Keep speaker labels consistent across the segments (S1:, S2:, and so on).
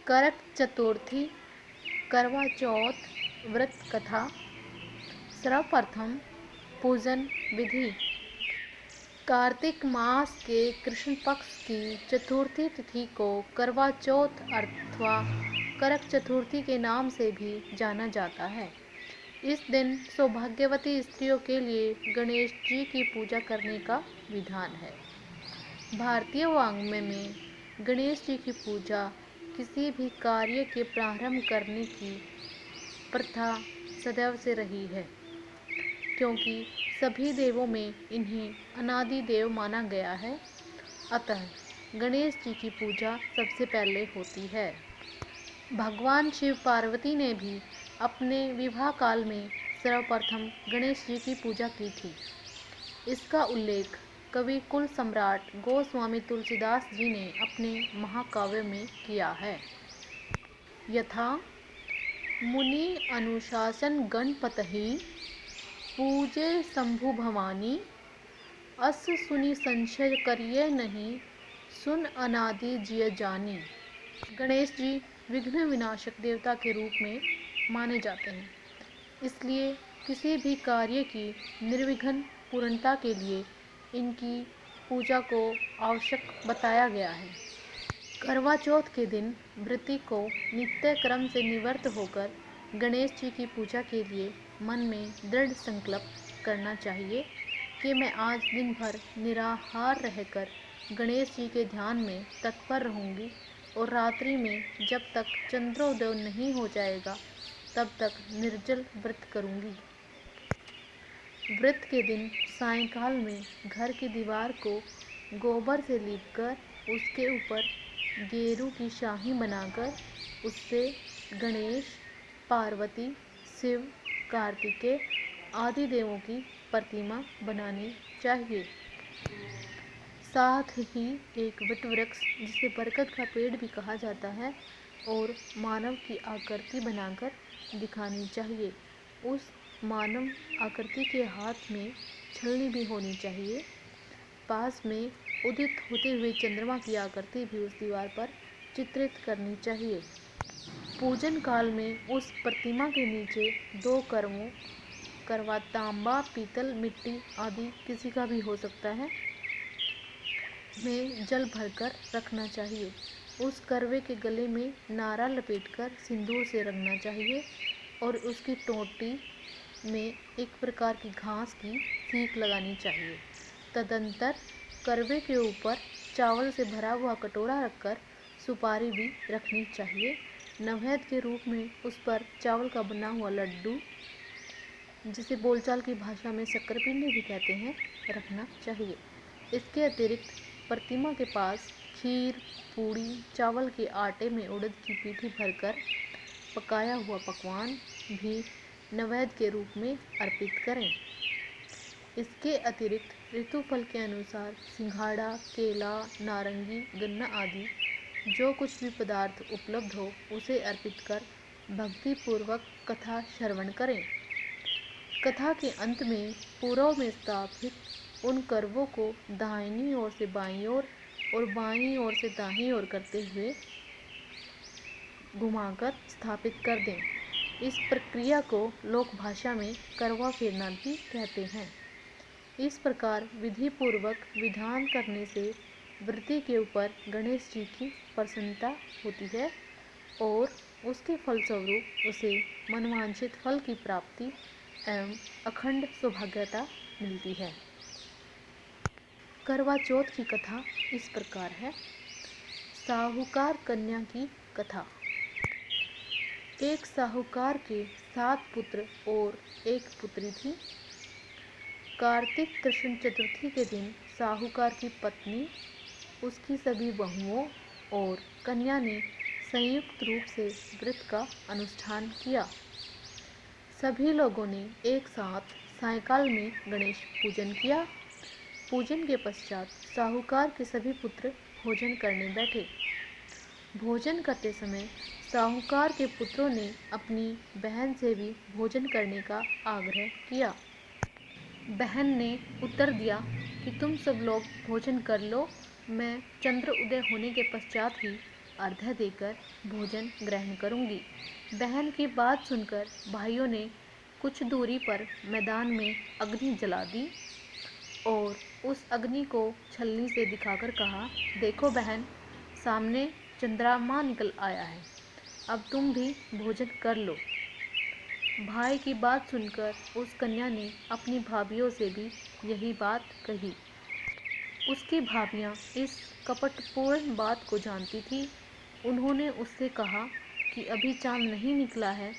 S1: करक चतुर्थी, करवा चौथ व्रत कथा। सर्वप्रथम पूजन विधि। कार्तिक मास के कृष्ण पक्ष की चतुर्थी तिथि को करवा चौथ अथवा करक चतुर्थी के नाम से भी जाना जाता है। इस दिन सौभाग्यवती स्त्रियों के लिए गणेश जी की पूजा करने का विधान है। भारतीय वाङ्मय में गणेश जी की पूजा किसी भी कार्य के प्रारंभ करने की प्रथा सदैव से रही है, क्योंकि सभी देवों में इन्हें अनादि देव माना गया है। अतः गणेश जी की पूजा सबसे पहले होती है। भगवान शिव पार्वती ने भी अपने विवाह काल में सर्वप्रथम गणेश जी की पूजा की थी। इसका उल्लेख कवि कुल सम्राट गोस्वामी तुलसीदास जी ने अपने महाकाव्य में किया है। यथा मुनि अनुशासन गणपतहि पूजे शंभु भवानी, अस सुनि संशय करिए नहीं, सुन अनादि जिय जानी। गणेश जी विघ्न विनाशक देवता के रूप में माने जाते हैं, इसलिए किसी भी कार्य की निर्विघ्न पूर्णता के लिए इनकी पूजा को आवश्यक बताया गया है। करवा चौथ के दिन व्रती को नित्य क्रम से निवृत्त होकर गणेश जी की पूजा के लिए मन में दृढ़ संकल्प करना चाहिए कि मैं आज दिन भर निराहार रहकर गणेश जी के ध्यान में तत्पर रहूंगी और रात्रि में जब तक चंद्रोदय नहीं हो जाएगा तब तक निर्जल व्रत करूंगी। व्रत के दिन सायंकाल में घर की दीवार को गोबर से लीपकर उसके ऊपर गेरू की शाही बनाकर उससे गणेश, पार्वती, शिव, कार्तिकेय आदि देवों की प्रतिमा बनानी चाहिए। साथ ही एक वट वृक्ष, जिसे बरगद का पेड़ भी कहा जाता है, और मानव की आकृति बनाकर दिखानी चाहिए। उस मानव आकृति के हाथ में छलनी भी होनी चाहिए। पास में उदित होते हुए चंद्रमा की आकृति भी उस दीवार पर चित्रित करनी चाहिए। पूजन काल में उस प्रतिमा के नीचे 2 करवा तांबा, पीतल, मिट्टी आदि किसी का भी हो सकता है, में जल भरकर रखना चाहिए। उस करवे के गले में नारा लपेटकर सिंदूर से रंगना चाहिए और उसकी टोटी में एक प्रकार की घास की सीख लगानी चाहिए। तदंतर करवे के ऊपर चावल से भरा हुआ कटोरा रखकर सुपारी भी रखनी चाहिए। नैवेद्य के रूप में उस पर चावल का बना हुआ लड्डू, जिसे बोलचाल की भाषा में शक्करपिंडी भी कहते हैं, रखना चाहिए। इसके अतिरिक्त प्रतिमा के पास खीर, पूड़ी, चावल के आटे में उड़द की पीठी भरकर पकाया हुआ पकवान भी नैवेद्य के रूप में अर्पित करें। इसके अतिरिक्त ऋतुफल के अनुसार सिंघाड़ा, केला, नारंगी, गन्ना आदि जो कुछ भी पदार्थ उपलब्ध हो उसे अर्पित कर भक्तिपूर्वक कथा श्रवण करें। कथा के अंत में पूर्व में स्थापित उन करवों को दाहिनी ओर से बाईं ओर और बाईं ओर से दाहिनी ओर करते हुए घुमाकर स्थापित कर दें। इस प्रक्रिया को लोक भाषा में करवा फेरना भी कहते हैं। इस प्रकार विधि पूर्वक विधान करने से व्रती के ऊपर गणेश जी की प्रसन्नता होती है और उसके फलस्वरूप उसे मनवांछित फल की प्राप्ति एवं अखंड सौभाग्यता मिलती है। करवा चौथ की कथा इस प्रकार है। साहूकार कन्या की कथा। एक साहूकार के 7 पुत्र और 1 पुत्री थी। कार्तिक कृष्ण चतुर्थी के दिन साहूकार की पत्नी, उसकी सभी बहुओं और कन्या ने संयुक्त रूप से व्रत का अनुष्ठान किया। सभी लोगों ने एक साथ सायंकाल में गणेश पूजन किया। पूजन के पश्चात साहूकार के सभी पुत्र भोजन करने बैठे। भोजन करते समय साहूकार के पुत्रों ने अपनी बहन से भी भोजन करने का आग्रह किया। बहन ने उत्तर दिया कि तुम सब लोग भोजन कर लो, मैं चंद्र उदय होने के पश्चात ही अर्घ्य देकर भोजन ग्रहण करूंगी। बहन की बात सुनकर भाइयों ने कुछ दूरी पर मैदान में अग्नि जला दी और उस अग्नि को छलनी से दिखाकर कहा, देखो बहन, सामने चंद्रमा निकल आया है, अब तुम भी भोजन कर लो। भाई की बात सुनकर उस कन्या ने अपनी भाभियों से भी यही बात कही। उसकी भाभियाँ इस कपटपूर्ण बात को जानती थी। उन्होंने उससे कहा कि अभी चांद नहीं निकला है,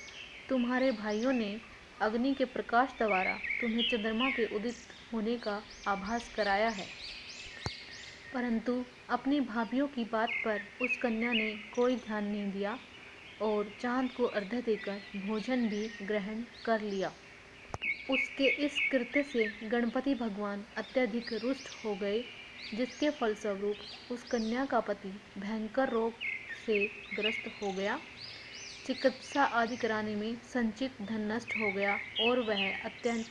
S1: तुम्हारे भाइयों ने अग्नि के प्रकाश द्वारा तुम्हें चंद्रमा के उदित होने का आभास कराया है। परंतु अपनी भाभियों की बात पर उस कन्या ने कोई ध्यान नहीं दिया और चांद को अर्घ्य देकर भोजन भी ग्रहण कर लिया। उसके इस कृत्य से गणपति भगवान अत्यधिक रुष्ट हो गए, जिसके फलस्वरूप उस कन्या का पति भयंकर रोग से ग्रस्त हो गया। चिकित्सा आदि कराने में संचित धन नष्ट हो गया और वह अत्यंत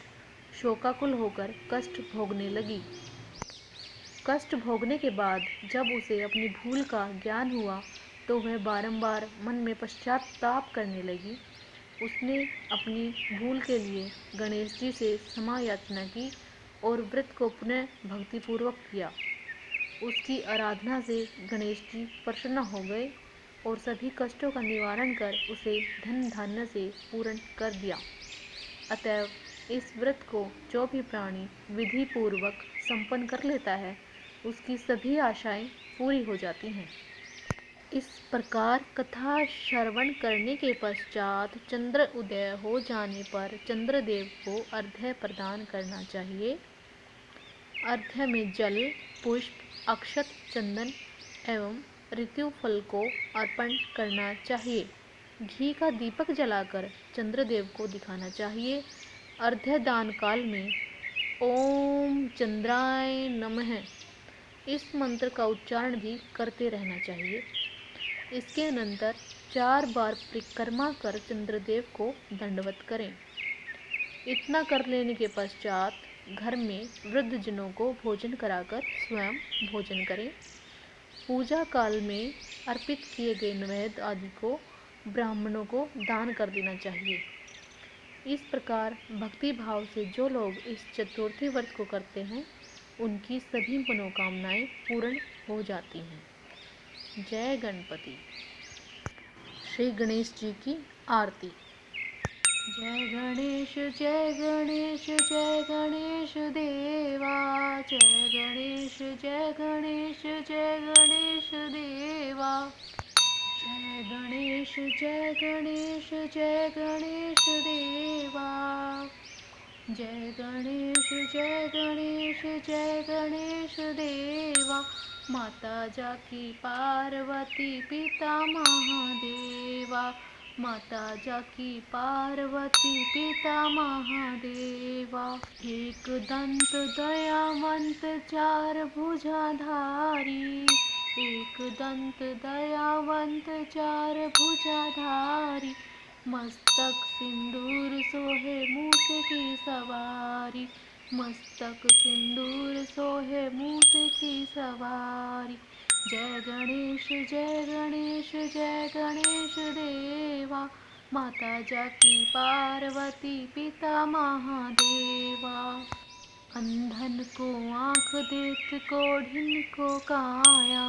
S1: शोकाकुल होकर कष्ट भोगने लगी। कष्ट भोगने के बाद जब उसे अपनी भूल का ज्ञान हुआ तो वह बारंबार मन में पश्चाताप करने लगी। उसने अपनी भूल के लिए गणेश जी से क्षमा याचना की और व्रत को पुनः भक्तिपूर्वक किया। उसकी आराधना से गणेश जी प्रसन्न हो गए और सभी कष्टों का निवारण कर उसे धन धान्य से पूर्ण कर दिया। अतएव इस व्रत को जो भी प्राणी विधि पूर्वक संपन्न कर लेता है, उसकी सभी आशाएं पूरी हो जाती हैं। इस प्रकार कथा श्रवण करने के पश्चात चंद्र उदय हो जाने पर चंद्रदेव को अर्घ्य प्रदान करना चाहिए। अर्घ्य में जल, पुष्प, अक्षत, चंदन एवं ऋतु फल को अर्पण करना चाहिए। घी का दीपक जलाकर चंद्रदेव को दिखाना चाहिए। अर्घ्य दान काल में ओम चंद्राय नमः इस मंत्र का उच्चारण भी करते रहना चाहिए। इसके अनंतर 4 बार परिक्रमा कर चंद्रदेव को दंडवत करें। इतना कर लेने के पश्चात घर में वृद्धजनों को भोजन कराकर स्वयं भोजन करें। पूजा काल में अर्पित किए गए नैवेद्य आदि को ब्राह्मणों को दान कर देना चाहिए। इस प्रकार भक्ति भाव से जो लोग इस चतुर्थी व्रत को करते हैं, उनकी सभी मनोकामनाएं पूर्ण हो जाती हैं। जय गणपति। श्री गणेश जी की आरती। जय गणेश जय गणेश जय गणेश देवा, जय गणेश जय गणेश जय गणेश देवा, जय गणेश जय गणेश जय गणेश देवा, जय गणेश जय गणेश जय गणेश देवा। माता जाकी पार्वती पिता महादेवा, माता जाकी पार्वती पिता महादेवा। एक दंत दयावंत चार भुजाधारी, एक दंत दयावंत चार भुजाधारी, मस्तक सिंदूर सोहे मूस की सवारी, मस्तक सिंदूर सोहे मूस की सवारी। जय गणेश जय गणेश जय गणेश देवा, माता जाकी पार्वती पिता महादेवा। अंधन को आँख देत कोढ़िन को काया,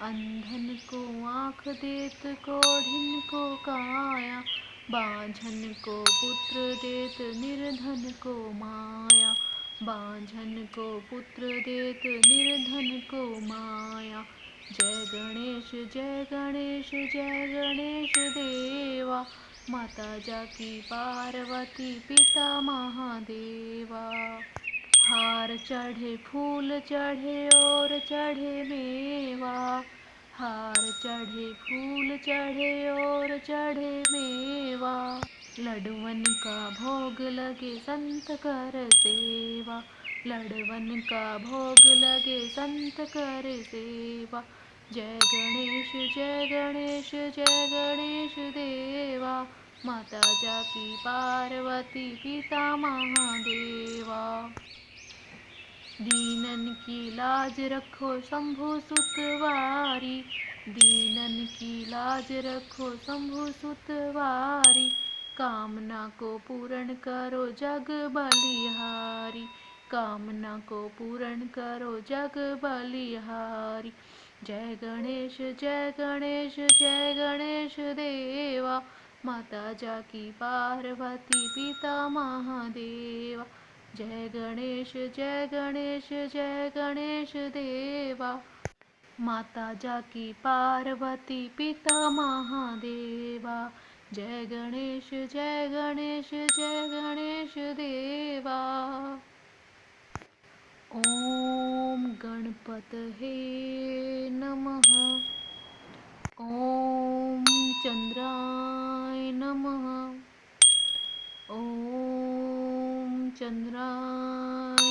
S1: अंधन को आँख देत कोढ़िन को काया, बांझन को पुत्र देत निर्धन को माया, बांझन को पुत्र देत निर्धन को माया। जय गणेश जय गणेश जय गणेश देवा, माता जाकी पार्वती पिता महादेवा। हार चढ़े फूल चढ़े और चढ़े मेवा, हार चढ़े फूल चढ़े और चढ़े मेवा, लडवन का भोग लगे संत कर सेवा, लडवन का भोग लगे संत कर सेवा। जय गणेश जय गणेश जय गणेश देवा, माता जाकी पार्वती पिता महादेवा। दीनन की लाज रखो शंभु सुतवारी, दीनन की लाज रखो शंभु सुतवारी, कामना को पूर्ण करो जग बलिहारी, कामना को पूर्ण करो जग बलिहारी। जय गणेश जय गणेश जय गणेश देवा, माता जाकी पार्वती पिता महादेवा। जय गणेश जय गणेश जय गणेश देवा, माता जाकी पार्वती पिता महादेवा। जय गणेश जय गणेश जय गणेश देवा। ओम गणपतये नमः। ओम चंद्राय नमः। ओम चंद्राय